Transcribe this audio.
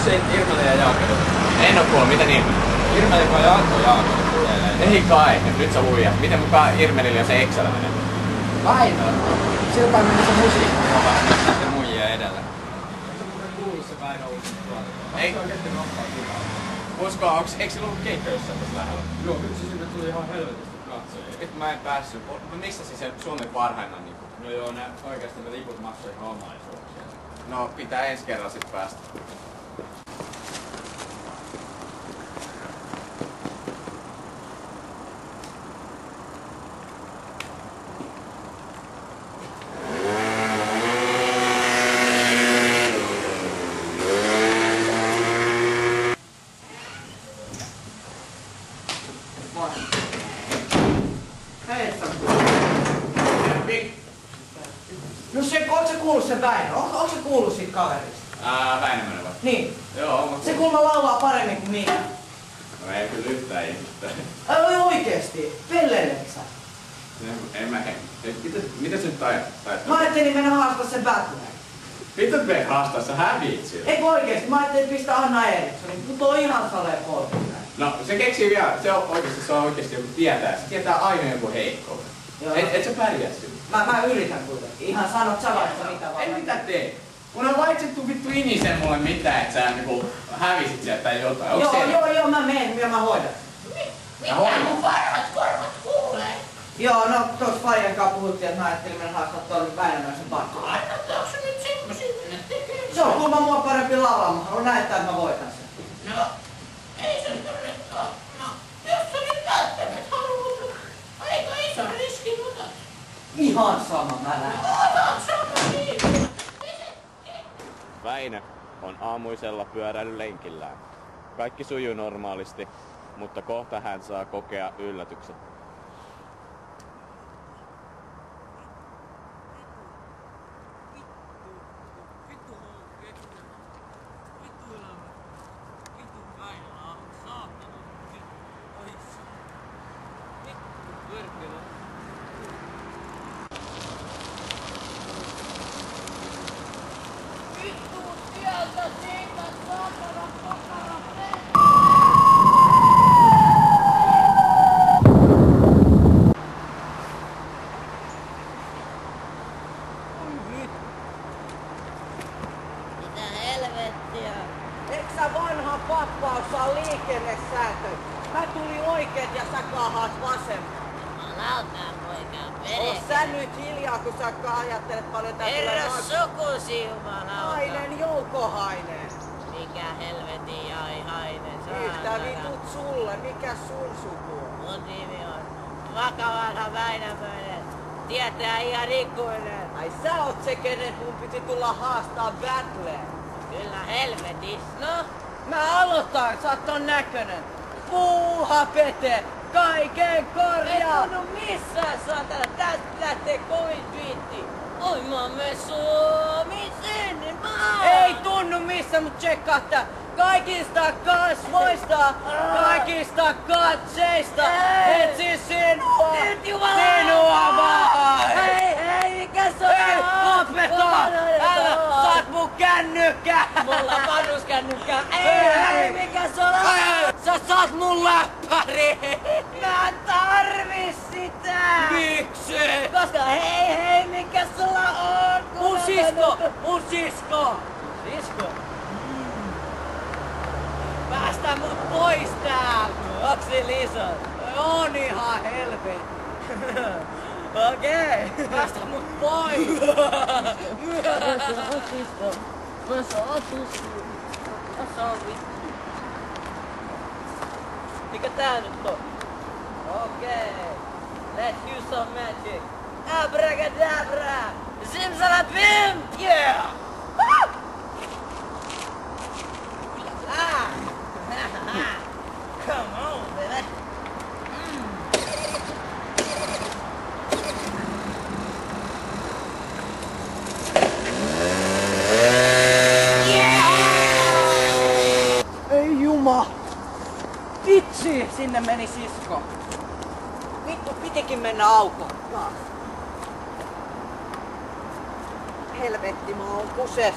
se Irmeli ja Jaakko? En oo kuullut, mitä niin? Irmeli vai Jaakko Jaakko? Ei kai, nyt sä huijaa. Miten mukaan Irmelillä ja se Excelä menee? Vaino. Siltä meni se musiikki näiden muijien edellä. Kuullut se Vaino uusi tuote. Ei. Uskoa, eikö sillä ollut keikka jossain tässä lähellä? Joo, kyllä se sinne tuli ihan helvetisti katsojia. Vittu mä en päässyt. Missä siis se Suomen parhaimman niinku? No joo, oikeesti ne liput maksoi ihan omaisuuksia. No pitää ensi kerralla sit päästä. No ootko sä kuullut sen Väinö? Ootko sä kuullut siitä kaverista? Väinämöinen vai? Niin. Joo, mutta... Se kuulemma laulaa paremmin kuin minä. No ei kyllä yhtään ihmistä. Oi oikeesti? Pelleilet sä? En mä mitä sä nyt tajat? Mä ajattelin mennä haastaa sen Batman. Vittu me haastaa, sä häviit sillä. Eikö oikeesti? Mä ajattelin pistää Anna Erikssonin, mutta on ihan salee poikki. No se keksii vielä, se on oikeesti joku tietää. Se tietää aina joku heikkouden. Et sä pärjää sillä. Mä yritän kuitenkin. Ihan sanot sä vaikka mitä vaan. Ei mitä tee. Mun on valitsettu vittu inisen mulle mitään, et sä niinku hävisit sieltä tai jotain. Joo, mä menen ja mä hoidan. Mitä mun varmat korvat kuulee? Joo, no tuossa Fajan kanssa puhuttiin, että mä ajattelin mennä haastaa tuolle Väinämöisen Batman. Annattaako se nyt semmosia mennä tekemään? Se on kuulemma mua parempi laulaa, mä haluan näyttää, että mä voitan sen. No, ei se todellakaan. No, jos sä nyt välttämättä haluat, aika iso riski otat. Ihan sama, mä näen. Otat sama niin. Väinö on aamuisella pyöräilylenkillään. Kaikki sujuu normaalisti, mutta kohta hän saa kokea yllätyksen. Eikö sä vanha pappa osaa liikennesääntö? Mä tulin oikeet ja sä kaahaat vasemman. Jumalautaan poika, Oot sä nyt hiljaa, kun sä ajattelet paljon tää tulee Herra maksaa. sukusi, jumalauta. Hainen, Jouko-Hainen. Mikä helvetin jai Hainen, Yhtä saatana. vitut sulle, mikä sun suku on? Mun nimi on Vakavanha Väinämöinen. Tietää ihan ikuinen. Ai sä oot se, kenen mun piti tulla haastaa battleen. Kyllä helvetis. No, Mä aloitan, sä oot ton näkönen. Puuha Pete, kaiken korjaa. ei tunnu missään, saatana. Tästä lähtee kovin twiitti. Oi maamme Suomi sinnimaa. Ei tunnu missä, mut tsekkaa tää. Kaikista kasvoista, kaikista katseista, etsi sinua, Nyt jumala! sinua vaan. Hei, mikä se on? Ei, lopeta! Älä, sä oot mun kännykkä! Mulla on vanhuskännykkä. Ei, mikä se on? Sä saat mun läppäri! Mä en tarvi sitä! Miksi? Koska hei, mikä sulla on? Mun sisko! Mun sisko! Sisko? Päästä mut pois täältä! Onks Liisa? On ihan helvetti! Okei. Päästä mut pois! Mä satusin. Mä sovin. Mikä tää nyt on? Okei. Let's use some magic. Abracadabra! Zimzalabim! Yeah! Woo! Ah! Come on, baby. Ei juma! Vitsi! Sinne meni sisko. Vittu, pitikin mennä aukoon. Helvetti, mä oon kuses.